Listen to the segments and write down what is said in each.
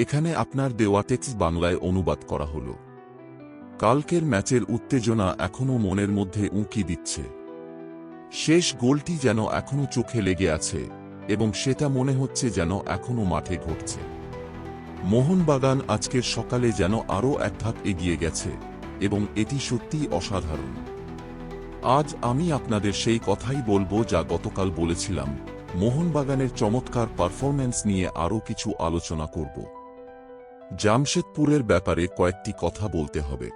এখানে আপনার দেওয়া টেক্সট বাংলায় অনুবাদ করা হলো। কালকের ম্যাচের উত্তেজনা এখনও মনের মধ্যে উঁকি দিচ্ছে। শেষ গোলটি যেন এখনও চোখে লেগে আছে এবং সেটা মনে হচ্ছে যেন এখনও মাঠে ঘটছে। মোহনবাগান আজকের সকালে যেন আরও এক ধাপ এগিয়ে গেছে এবং এটি সত্যিই অসাধারণ। আজ আমি আপনাদের সেই কথাই বলবো যা গতকাল বলেছিলাম। মোহনবাগানের চমৎকার পারফরম্যান্স নিয়ে আরও কিছু আলোচনা করব। জামশেদপুরের ব্যাপারে কয়েকটি কথা বলতে হবে।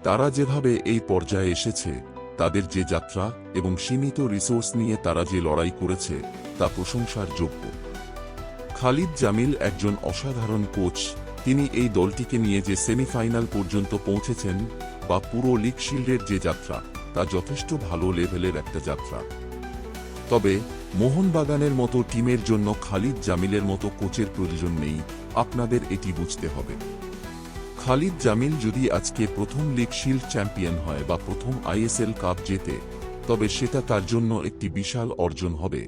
তারা যেভাবে এই পর্যায়ে এসেছে, তাদের যে যাত্রা এবং সীমিত রিসোর্স নিয়ে তারা যে লড়াই করেছে তা প্রশংসার যোগ্য। খালিদ জামিল একজন অসাধারণ কোচ। তিনি এই দলটিকে নিয়ে যে সেমিফাইনাল পর্যন্ত পৌঁছেছেন বা পুরো লিগ শিল্ডের যে যাত্রা, তা যথেষ্ট ভালো লেভেলের একটা যাত্রা। তবে মোহনবাগানের মতো টিমের জন্য খালিদ জামিলের মতো কোচের প্রয়োজন নেই, আপনাদের এটি বুঝতে হবে। খালিদ জামিল যদি আজকে প্রথম লিগ শিল্ড চ্যাম্পিয়ন হয় বা প্রথম আইএসএল কাপ জেতে, তবে সেটা তার জন্য একটি বিশাল অর্জন হবে,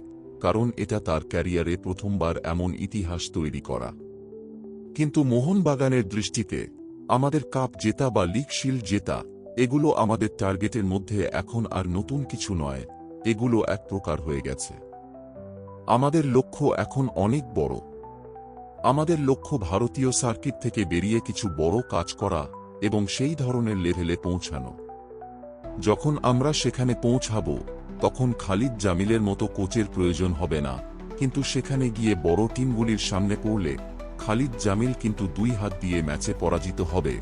কারণ এটা তার ক্যারিয়ারে প্রথমবার এমন ইতিহাস তৈরি করা। কিন্তু মোহনবাগানের দৃষ্টিতে আমাদের কাপ জেতা বা লিগ শিল্ড জেতা, এগুলো আমাদের টার্গেটের মধ্যে এখন আর নতুন কিছু নয়, এগুলো এক প্রকার হয়ে গেছে। আমাদের লক্ষ্য এখন অনেক বড়। আমাদের লক্ষ্য ভারতীয় সার্কিট থেকে বেরিয়ে কিছু বড় কাজ করা এবং সেই ধরনের লেভেলে পৌঁছানো। যখন আমরা সেখানে পৌঁছাব, তখন খালিদ জামিলের মতো কোচের প্রয়োজন হবে না, কিন্তু সেখানে গিয়ে বড় টিমগুলির সামনে পড়লে খালিদ জামিল কিন্তু 2 হাত দিয়ে ম্যাচে পরাজিত হবে,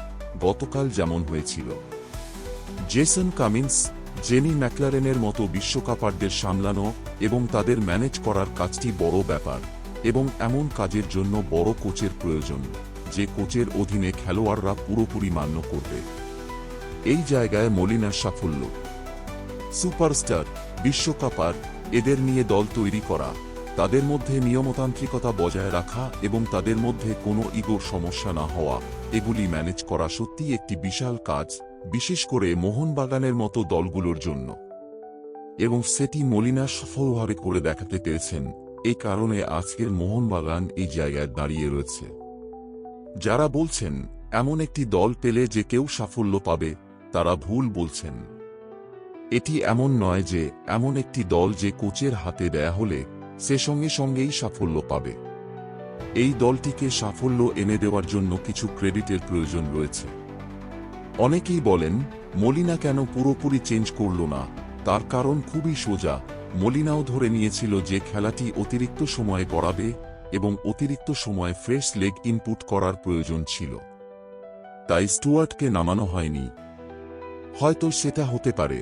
গতকাল যেমন হয়েছিল। জেসন কামিন্স, জেমি ম্যাকলারেনের মতো বিশ্বকাপারদের সামলানো এবং তাদের ম্যানেজ করার কাজটি বড় ব্যাপার, এবং এমন কাজের জন্য বড় কোচের প্রয়োজন, যে কোচের অধীনে খেলোয়াড়রা পুরোপুরি মান্য করবে। এই জায়গায় মলিনার সাফল্য। সুপারস্টার, বিশ্বকাপার, এদের নিয়ে দল তৈরি করা, তাদের মধ্যে নিয়মতান্ত্রিকতা বজায় রাখা এবং তাদের মধ্যে কোনো ইগোর সমস্যা না হওয়া, এগুলি ম্যানেজ করা সত্যিই একটি বিশাল কাজ, বিশেষ করে মোহনবাগানের মতো দলগুলোর জন্য। এবং সেটি মলিনা সফলভাবে করে দেখাতে পেরেছেন, এই কারণে আজকের মোহনবাগান এই জায়গায় দাঁড়িয়ে রয়েছে। যারা বলছেন এমন একটি দল পেলে যে কেউ সাফল্য পাবে, তারা ভুল বলছেন। এটি এমন নয় যে এমন একটি দল যে কোচের হাতে দেয়া হলে সে সঙ্গে সঙ্গেই সাফল্য পাবে। এই দলটিকে সাফল্য এনে দেওয়ার জন্য কিছু ক্রেডিটের প্রয়োজন রয়েছে। অনেকেই বলেন মলিনা কেন পুরোপুরি চেঞ্জ করল না, তার কারণ খুবই সোজা। মলিনাও ধরে নিয়েছিল যে খেলাটি অতিরিক্ত সময়ে গড়াবে এবং অতিরিক্ত সময় ফ্রেশ লেগ ইনপুট করার প্রয়োজন ছিল, তাই স্টুয়ার্টকে নামানো হয়নি। হয়তো সেটা হতে পারে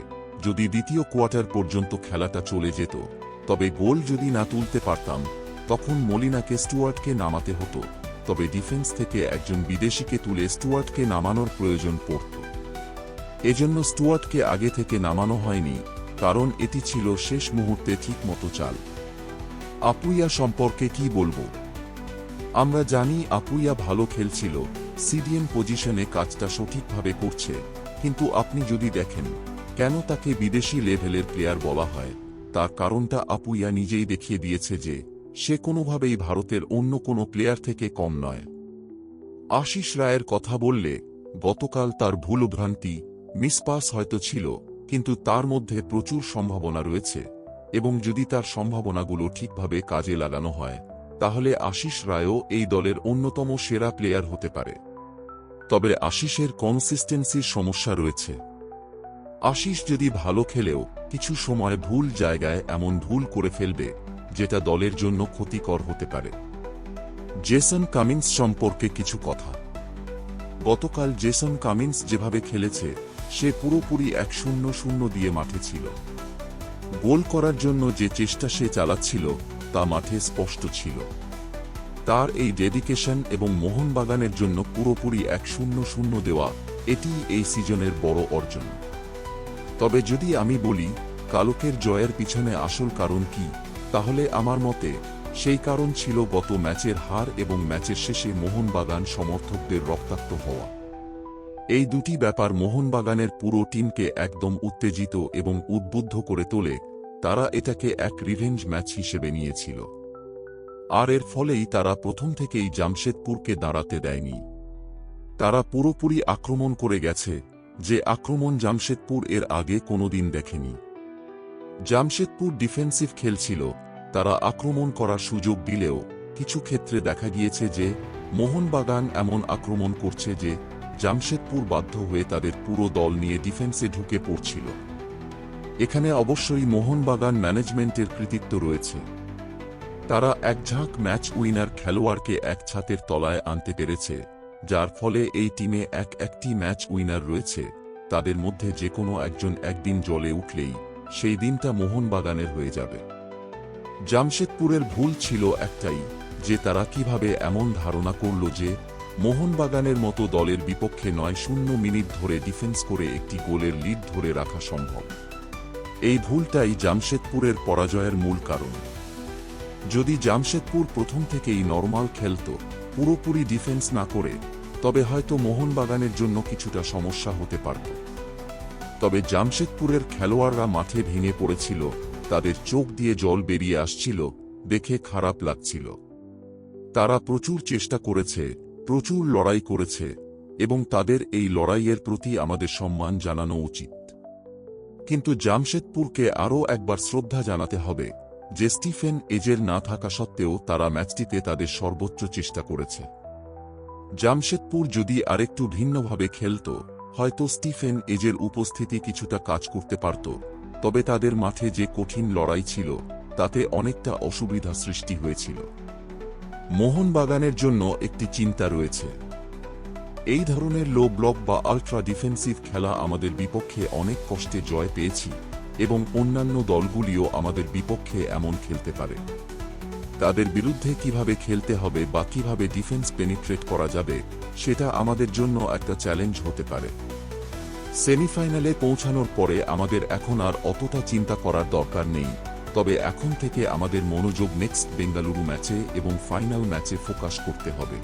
যদি দ্বিতীয় কোয়ার্টার পর্যন্ত খেলাটা চলে যেত, তবে গোল যদি না তুলতে পারতাম, তখন মলিনাকে স্টুয়ার্টকে নামাতে হতো, তবে ডিফেন্স থেকে একজন বিদেশিকে তুলে স্টুয়ার্টকে নামানোর প্রয়োজন পড়ত। এজন্য স্টুয়ার্টকে আগে থেকে নামানো হয়নি, কারণ এটি ছিল শেষ মুহূর্তে ঠিকমতো চাল। আপুইয়া সম্পর্কে কি বলবো? আমরা জানি আপুইয়া ভালো খেলছিল, সিডিএম পজিশনে কাজটা সঠিকভাবে করছে, কিন্তু আপনি যদি দেখেন কেন তাকে বিদেশি লেভেলের প্লেয়ার বলা হয়, তার কারণটা আপুইয়া নিজেই দেখিয়ে দিয়েছে যে সে কোনোভাবেই ভারতের অন্য কোনো প্লেয়ার থেকে কম নয়। আশিস রায়ের কথা বললে, গতকাল তার ভুলভ্রান্তি, মিসপাস হয়তো ছিল, কিন্তু তার মধ্যে প্রচুর সম্ভাবনা রয়েছে, এবং যদি তার সম্ভাবনাগুলো ঠিকভাবে কাজে লাগানো হয়, তাহলে আশিস রায়ও এই দলের অন্যতম সেরা প্লেয়ার হতে পারে। তবে আশিসের কনসিস্টেন্সির সমস্যা রয়েছে। আশিস যদি ভালো খেলেও কিছু সময় ভুল জায়গায় এমন ভুল করে ফেলবে যেটা দলের জন্য ক্ষতিকর হতে পারে। জেসন কামিন্স সম্পর্কে কিছু কথা। গতকাল জেসন কামিন্স যেভাবে খেলেছে, সে পুরোপুরি 1-0 দিয়ে মাঠে ছিল। গোল করার জন্য যে চেষ্টা সে চালাচ্ছিল তা মাঠে স্পষ্ট ছিল। তার এই ডেডিকেশন এবং মোহনবাগানের জন্য পুরোপুরি 1-0 দেওয়া, এটি এই সিজনের বড় অর্জন। তবে যদি আমি বলি কালকের জয়ের পিছনে আসল কারণ কি, তাহলে আমার মতে সেই কারণ ছিল গত ম্যাচের হার এবং ম্যাচের শেষে মোহনবাগান সমর্থকদের রক্তাক্ত হওয়া। এই দুটি ব্যাপার মোহনবাগানের পুরো টিমকে একদম উত্তেজিত এবং উদ্বুদ্ধ করে তোলে। তারা এটাকে এক রিভেঞ্জ ম্যাচ হিসেবে নিয়েছিল। আর এর ফলেই তারা প্রথম থেকেই জামশেদপুরকে দাঁড়াতে দেয়নি। তারা পুরোপুরি আক্রমণ করে গেছে, যে আক্রমণ জামশেদপুর এর আগে কোনোদিন দেখেনি। জামশেদপুর ডিফেন্সিভ খেলছিল, তারা আক্রমণ করার সুযোগ দিলেও কিছু ক্ষেত্রে দেখা গিয়েছে যে মোহনবাগান এমন আক্রমণ করছে যে জামশেদপুর বাধ্য হয়ে তাদের পুরো দল নিয়ে ডিফেন্সে ঢুকে পড়ছিল। এখানে অবশ্যই মোহনবাগান ম্যানেজমেন্টের কৃতিত্ব রয়েছে। তারা এক ঝাঁক ম্যাচ উইনার খেলোয়াড়কে এক ছাতের তলায় আনতে পেরেছে, যার ফলে এই টিমে একটি ম্যাচ উইনার রয়েছে। তাদের মধ্যে যে কোনো একজন একদিন জ্বলে উঠলেই সেই দিনটা মোহনবাগানের হয়ে যাবে। জামশেদপুরের ভুল ছিল একটাই, যে তারা কিভাবে এমন ধারণা করল যে মোহনবাগানের মতো দলের বিপক্ষে ৯-০ মিনিট ধরে ডিফেন্স করে একটি গোলের লিড ধরে রাখা সম্ভব। এই ভুলটাই জামশেদপুরের পরাজয়ের মূল কারণ। যদি জামশেদপুর প্রথম থেকেই নরমাল খেলত, পুরোপুরি ডিফেন্স না করে, তবে হয়তো মোহনবাগানের জন্য কিছুটা সমস্যা হতে পারত। তবে জামশেদপুরের খেলোয়াড়রা মাঠে ভেঙে পড়েছিল, তাদের চোখ দিয়ে জল বেরিয়ে আসছিল, দেখে খারাপ লাগছিল। তারা প্রচুর চেষ্টা করেছে, প্রচুর লড়াই করেছে, এবং তাদের এই লড়াইয়ের প্রতি আমাদের সম্মান জানানো উচিত। কিন্তু জামশেদপুরকে আরও একবার শ্রদ্ধা জানাতে হবে যে স্টিফেন এজের না থাকা সত্ত্বেও তারা ম্যাচটিতে তাদের সর্বোচ্চ চেষ্টা করেছে। জামশেদপুর যদি আরেকটু ভিন্নভাবে খেলত, হয়তো স্টিফেন এজের উপস্থিতি কিছুটা কাজ করতে পারত, তবে তাদের মাঠে যে কঠিন লড়াই ছিল তাতে অনেকটা অসুবিধা সৃষ্টি হয়েছিল। মোহনবাগানের জন্য একটি চিন্তা রয়েছে। এই ধরনের লো ব্লক বা আল্ট্রা ডিফেন্সিভ খেলা আমাদের বিপক্ষে অনেক কষ্টে জয় পেয়েছি, এবং অন্যান্য দলগুলিও আমাদের বিপক্ষে এমন খেলতে পারে। তাদের বিরুদ্ধে কিভাবে খেলতে হবে বা কিভাবে ডিফেন্স পেনিট্রেট করা যাবে, সেটা আমাদের জন্য একটা চ্যালেঞ্জ হতে পারে। সেমিফাইনালে পৌঁছানোর পরে আমাদের এখন আর অতটা চিন্তা করার দরকার নেই, তবে এখন থেকে আমাদের মনোযোগ নেক্সট বেঙ্গালুরু ম্যাচে এবং ফাইনাল ম্যাচে ফোকাস করতে হবে।